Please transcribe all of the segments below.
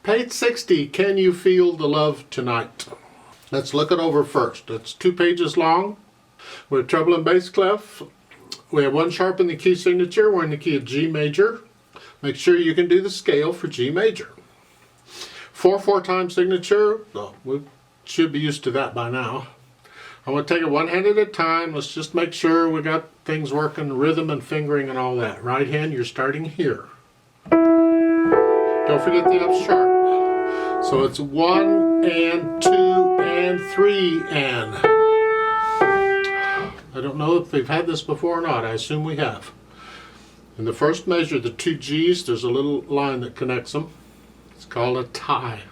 Page 60, Can You Feel the Love Tonight? Let's look it over first. It's 2 pages long. We have treble and bass clef. We have 1 sharp in the key signature. We're in the key of G major. Make sure you can do the scale for G major. 4/4 time signature. Well, we should be used to that by now. I want to take it one hand at a time. Let's just make sure we got things working, rhythm and fingering and all that. Right hand, you're starting here. Don't forget the F sharp. So it's 1 and 2 and 3 and. I don't know if they've had this before or not. I assume we have. In the first measure, the 2 G's, there's a little line that connects them. It's called a tie.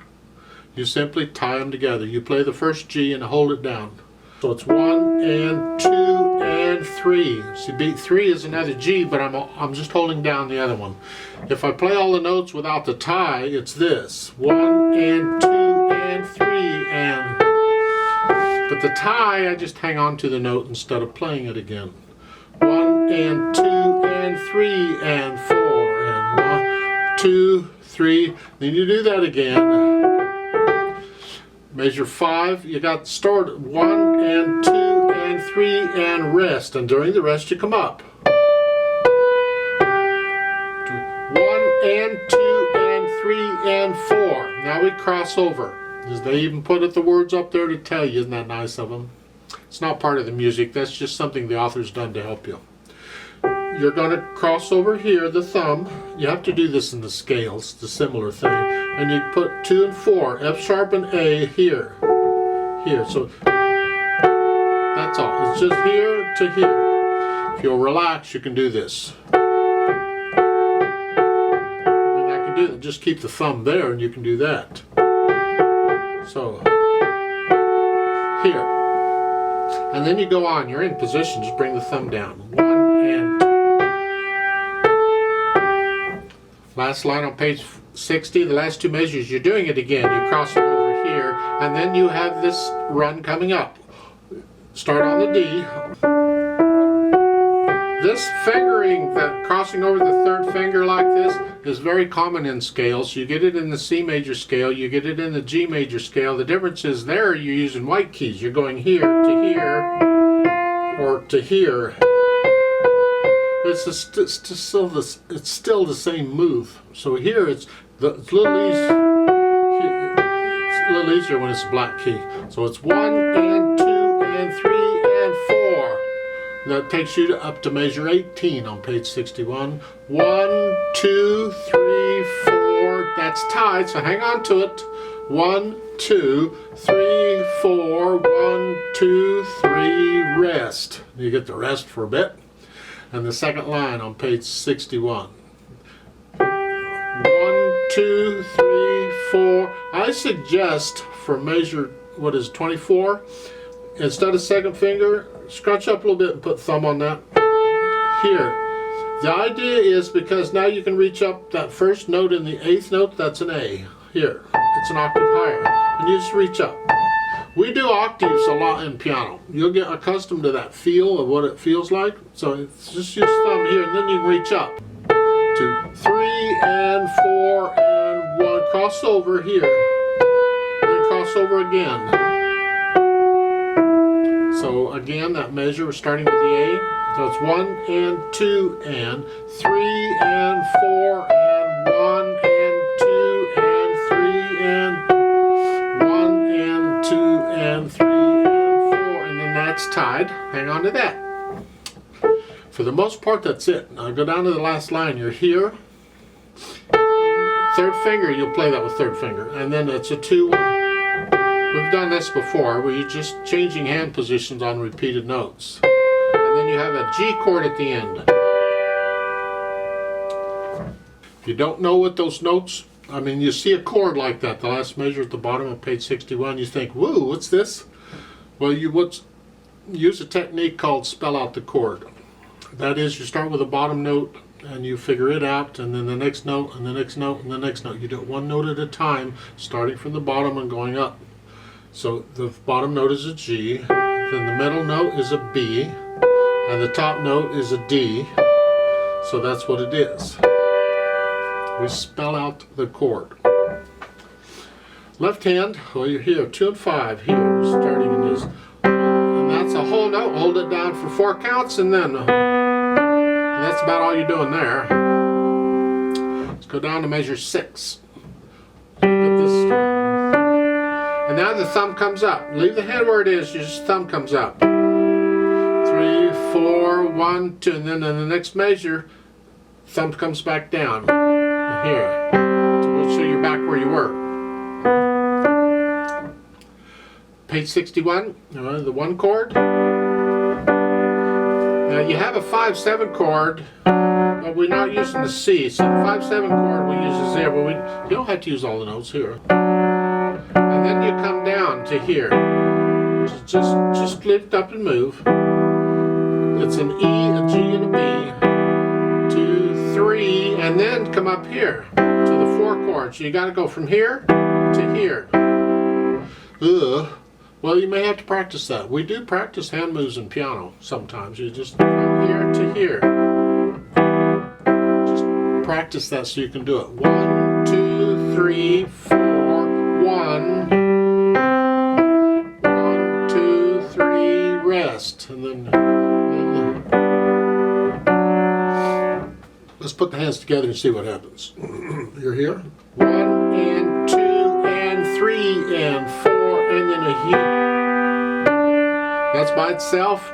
You simply tie them together. You play the first G and hold it down. So it's 1 and 2 and 3. See, beat 3 is another G, but I'm just holding down the other one. If I play all the notes without the tie, it's this. 1 and 2 and 3 and. But the tie, I just hang on to the note instead of playing it again. 1 and 2 and 3 and 4 and 1, 2, 3. Then you do that again. Measure 5. You got stored 1 and 2 and 3 and rest. And during the rest, you come up. 1 and 2 and 3 and 4. Now we cross over. They even put the words up there to tell you. Isn't that nice of them? It's not part of the music. That's just something the author's done to help you. You're going to cross over here, the thumb. You have to do this in the scales, the similar thing. And you put 2 and 4, F sharp and A here. Here. So that's all. It's just here to here. If you'll relax, you can do this. I mean, I can do that. Just keep the thumb there and you can do that. So, here. And then you go on. You're in position. Just bring the thumb down. 1 and 2. Last line on page 60. The last 2 measures. You're doing it again. You cross it over here. And then you have this run coming up. Start on the D. This fingering, that crossing over the 3rd finger like this, is very common in scales. You get it in the C major scale, you get it in the G major scale. The difference is there you're using white keys. You're going here to here or to here. It's still the same move. So here it's a little easier when it's a black key. So it's 1 and 2 and 3 and 4. That takes you up to measure 18 on page 61. 1, 2, 3, 4. That's tied, so hang on to it. 1, 2, 3, 4. 1, 2, 3. Rest. You get the rest for a bit. And the second line on page 61. 1, 2, 3, 4. I suggest for measure, 24, instead of 2nd finger, scrunch up a little bit and put thumb on that. Here. The idea is because now you can reach up that first note in the 8th note, that's an A. Here. It's an octave higher. And you just reach up. We do octaves a lot in piano. You'll get accustomed to that feel of what it feels like. So it's just use thumb here and then you can reach up. 2, 3 and 4 and 1. Cross over here. And then cross over again. So again, that measure, we're starting with the A. So it's 1 and 2 and 3 and 4 and 1 and 2 and 3 and 1 and 2 and 3 and 4. And then that's tied. Hang on to that. For the most part, that's it. Now go down to the last line. You're here. 3rd finger, you'll play that with 3rd finger. And then it's a 2, 1. We've done this before, where you're just changing hand positions on repeated notes. And then you have a G chord at the end. If you don't know what those notes, I mean, you see a chord like that, the last measure at the bottom of page 61, you think, whoa, what's this? Well, use a technique called spell out the chord. That is, you start with a bottom note, and you figure it out, and then the next note, and the next note, and the next note. You do it 1 note at a time, starting from the bottom and going up. So the bottom note is a G, then the middle note is a B, and the top note is a D. So that's what it is. We spell out the chord. Left hand, well, you're here, 2 and 5 here, starting in this. And that's a whole note. Hold it down for 4 counts, and then that's about all you're doing there. Let's go down to measure 6. Get this. And now the thumb comes up. Leave the hand where it is, your thumb comes up. 3, 4, 1, 2, and then in the next measure, thumb comes back down. Here. So you're back where you were. Page 61, the 1 chord. Now you have a 5-7 chord, but we're not using the C. So the 5-7 chord we use is there, but you don't have to use all the notes here. And then you come down to here. Just lift up and move. It's an E, a G, and a B. 2, 3, and then come up here to the 4 chords. You got to go from here to here. Well, you may have to practice that. We do practice hand moves in piano sometimes. You just from here to here. Just practice that so you can do it. 1, 2, 3, 4, 1. 1, 2, 3, rest. And then let's put the hands together and see what happens. You're here. 1 and 2 and 3 and 4 and then a U. That's by itself.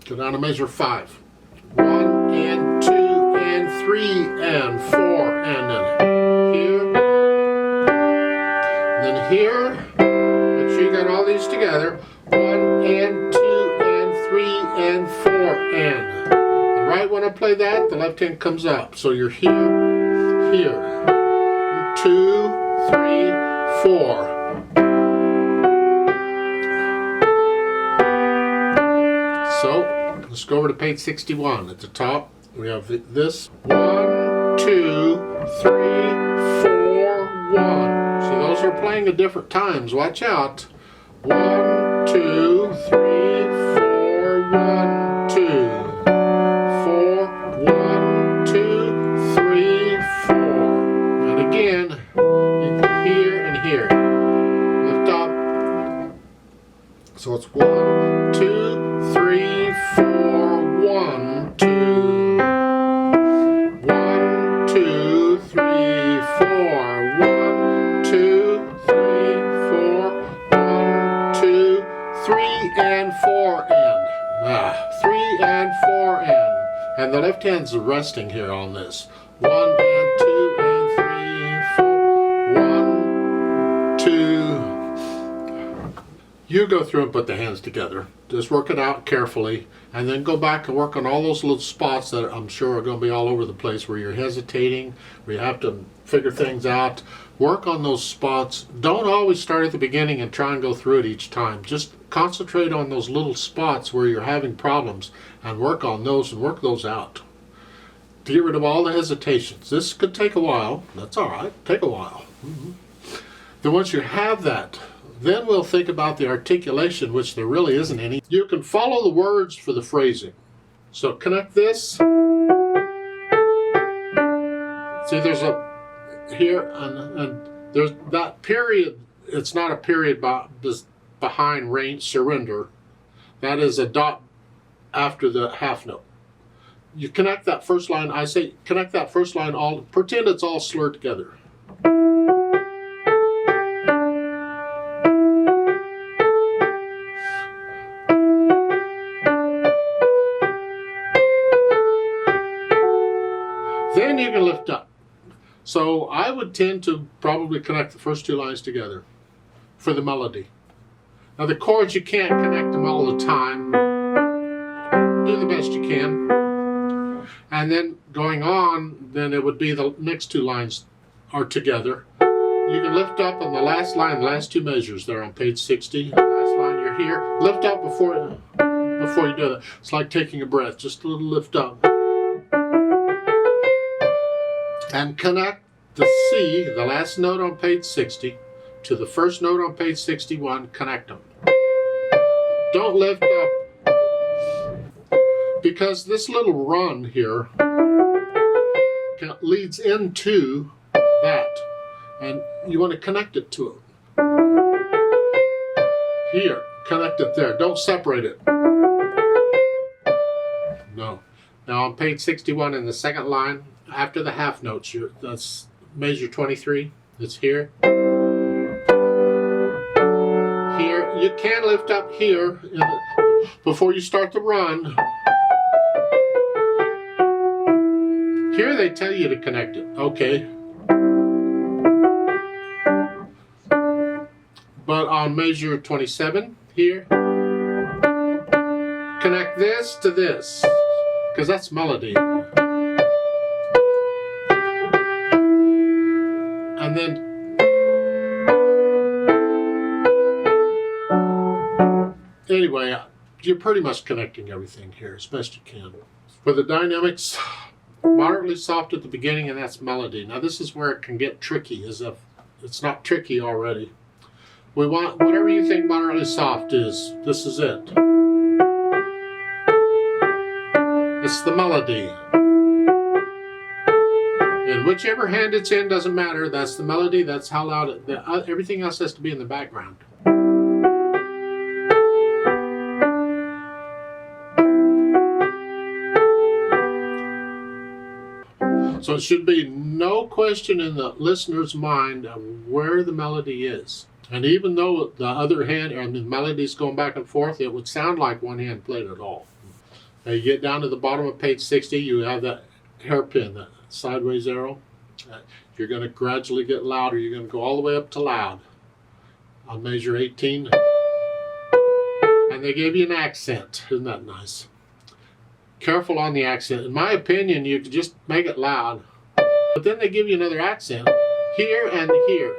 Go down to measure 5. 1 and 2 and 3 and 4 and then here. Then here. Make sure you got all these together. 1 and 2 and 3 and 4 and. Right when I play that, the left hand comes up. So you're here, here. 2, 3, 4. So let's go over to page 61. At the top, we have this. 1, 2, 3, 4, 1. So those are playing at different times. Watch out. 1, 2, 3, 4, 1, 2. 1, 2, 3, 4. And again, you can here and here. Lift up. So it's 1, 2, 3, 4, 1, 2. 1, 2, 3, 4. 1, 2, 3, 4. 1, 2, 3 and 4 and. 3 and 4 and. And the left hand's resting here on this. 1 and 2 and 3, 4. 1, 2. You go through and put the hands together. Just work it out carefully. And then go back and work on all those little spots that I'm sure are going to be all over the place where you're hesitating, where you have to figure things out. Work on those spots. Don't always start at the beginning and try and go through it each time. Just concentrate on those little spots where you're having problems and work on those and work those out. To get rid of all the hesitations. This could take a while. That's all right. Take a while. Then once you have that, then we'll think about the articulation, which there really isn't any. You can follow the words for the phrasing. So connect this. See, there's a here and there's that period. It's not a period behind range surrender. That is a dot after the half note. You connect that first line. I say connect that first line all. Pretend it's all slurred together. Then you can lift up. So I would tend to probably connect the first 2 lines together for the melody. Now the chords, you can't connect them all the time. Do the best you can. And then going on, then it would be the next 2 lines are together. You can lift up on the last line, the last 2 measures there on page 60. The last line, you're here. Lift up before you do that. It's like taking a breath, just a little lift up. And connect the C, the last note on page 60, to the first note on page 61. Connect them. Don't lift up, because this little run here leads into that. and you want to connect it to it. Here, connect it there. Don't separate it. No. Now on page 61 in the second line, after the half notes, that's measure 23. It's here. Here, you can lift up here before you start the run. Here they tell you to connect it. Okay. But on measure 27 here, connect this to this, because that's melody. And then anyway, you're pretty much connecting everything here as best you can. For the dynamics, moderately soft at the beginning, and that's melody. Now this is where it can get tricky, as if it's not tricky already. We want whatever you think moderately soft is. This is it. It's the melody. And whichever hand it's in doesn't matter. That's the melody. That's how loud it. Everything else has to be in the background. So it should be no question in the listener's mind of where the melody is. And even though the other hand, or the melody's going back and forth, it would sound like one hand played it all. Now you get down to the bottom of page 60, you have that hairpin, that sideways arrow. You're going to gradually get louder. You're going to go all the way up to loud on measure 18. And they give you an accent. Isn't that nice? Careful on the accent. In my opinion, you could just make it loud. But then they give you another accent here and here.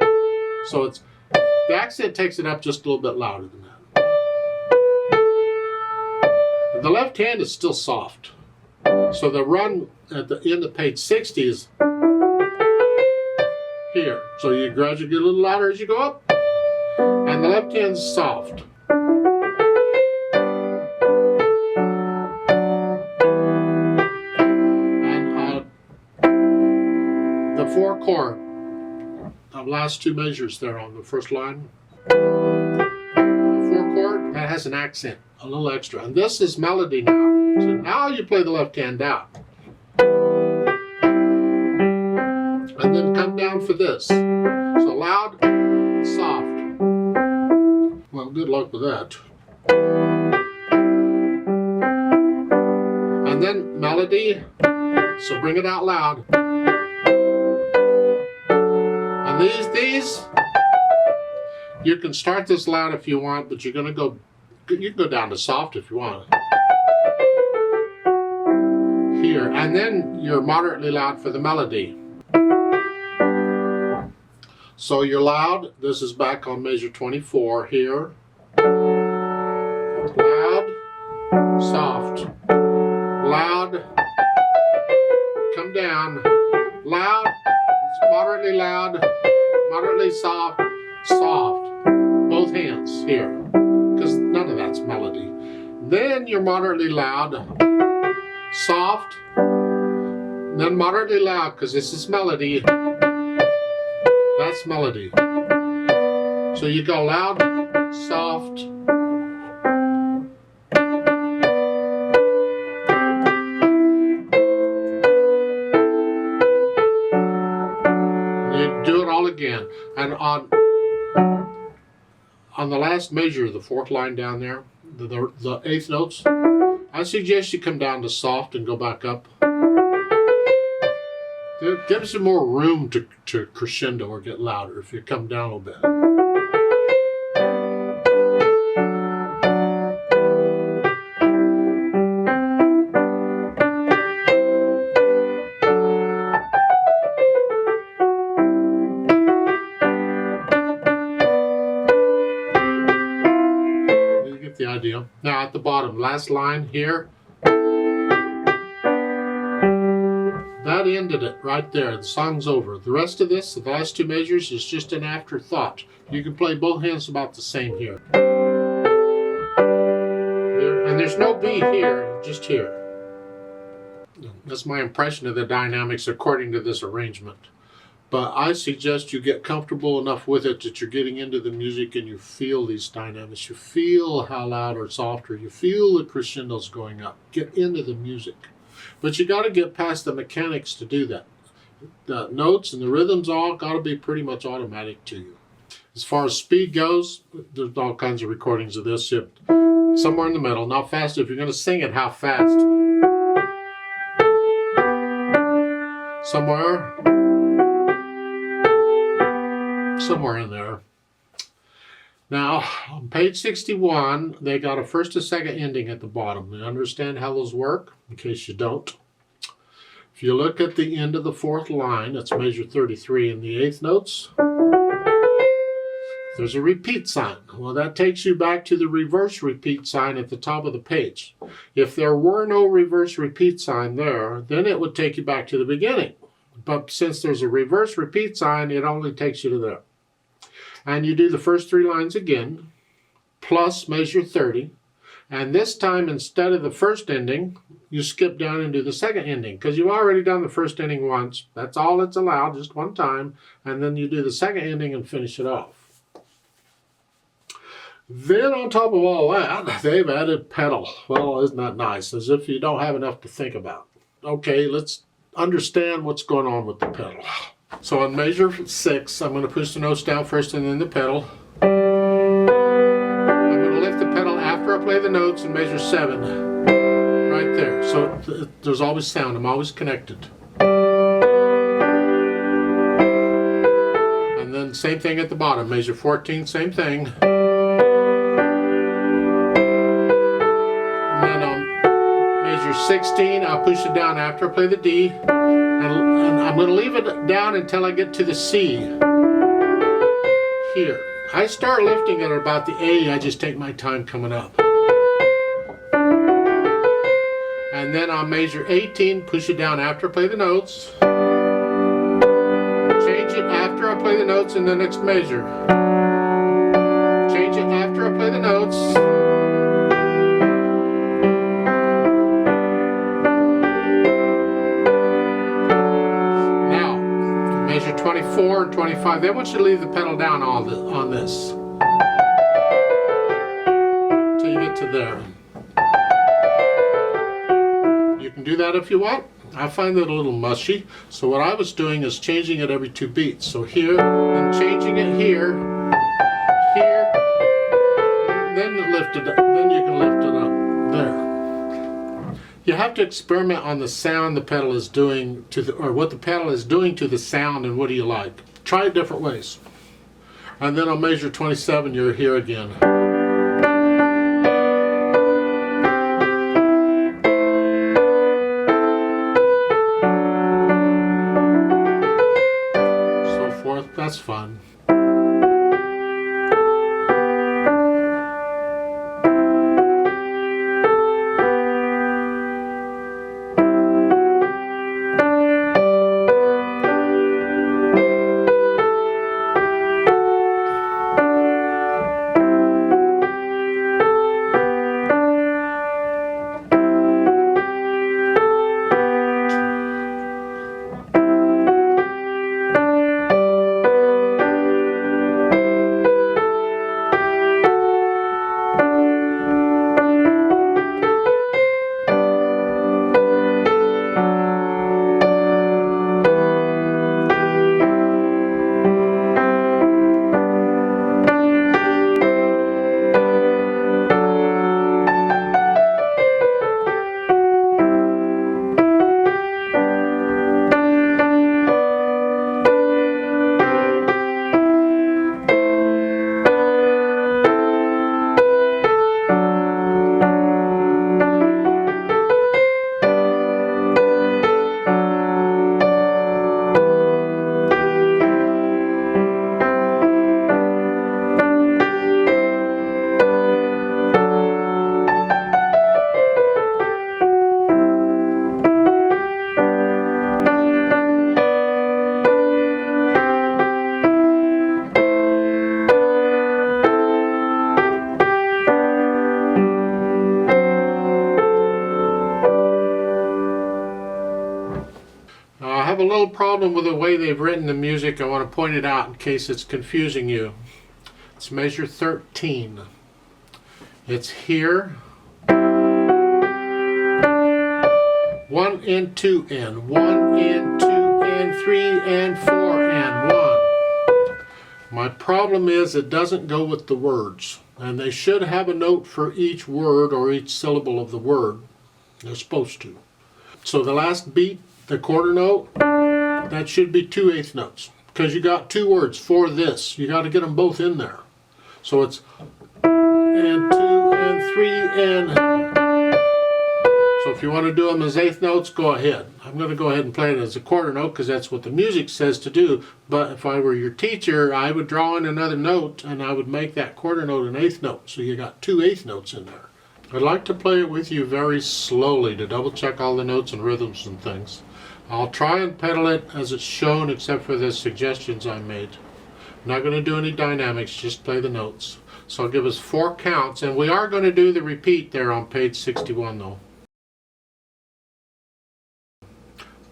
So it's the accent takes it up just a little bit louder than that. And the left hand is still soft. So the run at the end of page 60 is here. So you gradually get a little louder as you go up. And the left hand's soft. And the 4 chord. The last 2 measures there on the first line. The 4 chord, that has an accent, a little extra. And this is melody now. So now you play the left hand down. And then come down for this. So loud, soft. Well, good luck with that. And then melody, so bring it out loud. And these, you can start this loud if you want, but you can go down to soft if you want. Here, and then you're moderately loud for the melody. So you're loud, this is back on measure 24 here. Loud, soft, loud, come down, loud, moderately loud, moderately soft, soft, both hands here, because none of that's melody. Then you're moderately loud, soft, then moderately loud, because this is melody. That's melody. So you go loud, soft, you do it all again. And on the last measure, the 4th line down there, the 8th notes, I suggest you come down to soft and go back up. It gives you more room to crescendo or get louder if you come down a little bit. You get the idea. Now at the bottom, last line here. That ended it right there. The song's over. The rest of this, the last 2 measures, is just an afterthought. You can play both hands about the same here. And there's no B here, just here. That's my impression of the dynamics according to this arrangement. But I suggest you get comfortable enough with it that you're getting into the music and you feel these dynamics. You feel how loud or softer. You feel the crescendos going up. Get into the music. But you got to get past the mechanics to do that. The notes and the rhythms all got to be pretty much automatic to you. As far as speed goes, there's all kinds of recordings of this. Somewhere in the middle, not fast. If you're going to sing it, how fast? Somewhere in there. Now, on page 61, they got a first and second ending at the bottom. You understand how those work? In case you don't. If you look at the end of the fourth line, that's measure 33 in the eighth notes, there's a repeat sign. Well, that takes you back to the reverse repeat sign at the top of the page. If there were no reverse repeat sign there, then it would take you back to the beginning. But since there's a reverse repeat sign, it only takes you to there. And you do the first three lines again, plus measure 30. And this time, instead of the first ending, you skip down and do the second ending, because you've already done the first ending once. That's all it's allowed, just one time. And then you do the second ending and finish it off. Then on top of all that, they've added pedal. Well, isn't that nice? As if you don't have enough to think about. Okay, let's understand what's going on with the pedal. So on measure 6, I'm going to push the notes down first and then the pedal. I'm going to lift the pedal after I play the notes in measure 7. Right there. So there's always sound. I'm always connected. And then same thing at the bottom. Measure 14, same thing. And then on measure 16, I'll push it down after I play the D. And I'm going to leave it down until I get to the C. Here. I start lifting it at about the A. I just take my time coming up. And then on measure 18, push it down after I play the notes. Change it after I play the notes in the next measure. Change it after I play the notes. Now, measure 24 and 25. They want you to leave the pedal down on this. Until you get to there. You can do that if you want. I find that a little mushy, so what I was doing is changing it every 2 beats. So here, then changing it here, here, then lift it up, then you can lift it up there. You have to experiment on the sound the pedal is doing to the, or what the pedal is doing to the sound, and what do you like. Try it different ways. And then on measure 27, you're here again. That's fun. little problem with the way they've written the music. I want to point it out in case it's confusing you. It's measure 13. It's here. 1 and 2 and 1 and 2 and 3 and 4 and 1. My problem is it doesn't go with the words, and they should have a note for each word or each syllable of the word. They're supposed to. So the last beat, the quarter note, that should be 2/8 notes, because you got 2 words for this. You got to get them both in there. So it's and 2 and 3 and... So if you want to do them as 1/8 notes, go ahead. I'm going to go ahead and play it as a quarter note because that's what the music says to do. But if I were your teacher, I would draw in another note and I would make that quarter note an 1/8 note. So you got 2 1/8 notes in there. I'd like to play it with you very slowly to double check all the notes and rhythms and things. I'll try and pedal it as it's shown except for the suggestions I made. I'm not going to do any dynamics, just play the notes. So I'll give us 4 counts, and we are going to do the repeat there on page 61 though.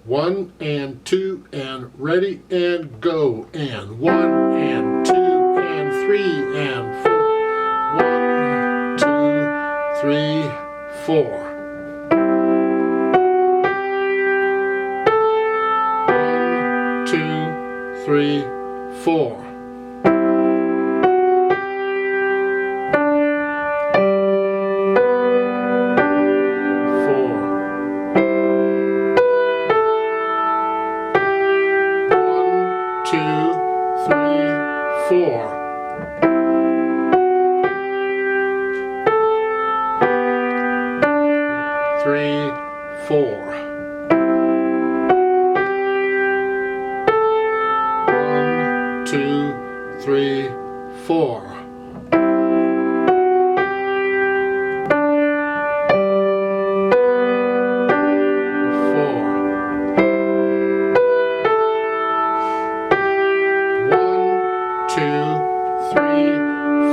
1 and 2 and ready and go, and 1 and 2 and 3 and 4. 1, 2, 3, 4. 1, 2, 3, 4. 4. 3, 4. 1, 2, 3, 4.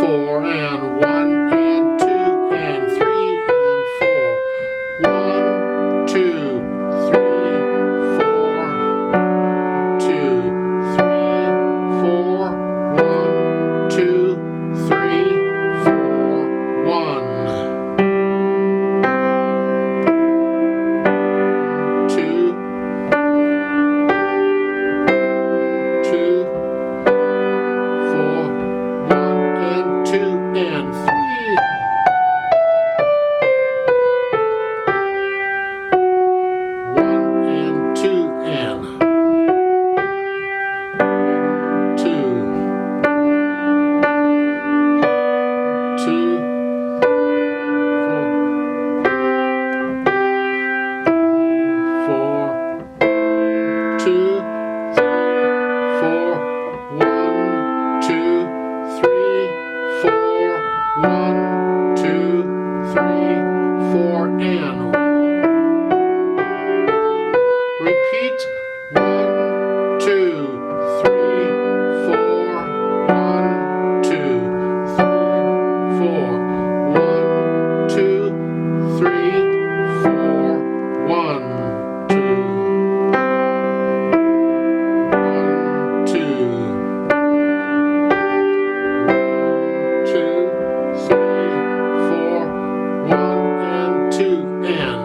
4 and 1 and 2 and 3 and 4. 1, 2, 3, 4. 2, 3, 4. 1, 2, 3, 4. 1. 2, 2, 4. 1 and 2 and 3. 1 and 2 and 2. 2, 4, 2, 3, 4. 1, 2, 3, 4. 1, 2, 3, 4 and repeat. 1, 2, 3, 4. 1, 2, 3, 4. 1, 2, 3, 4. 1, 2. 1, 2. 2, 3, 4, 1 and 2 and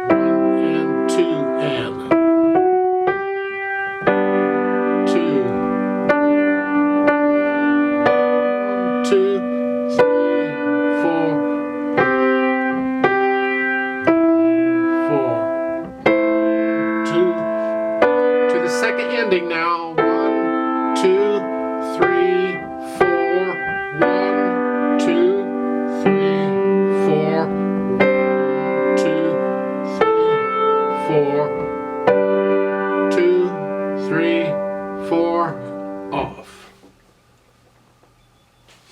1 and 2 and 2. 1, 2, 3, 4, 4, 2. To the second ending now.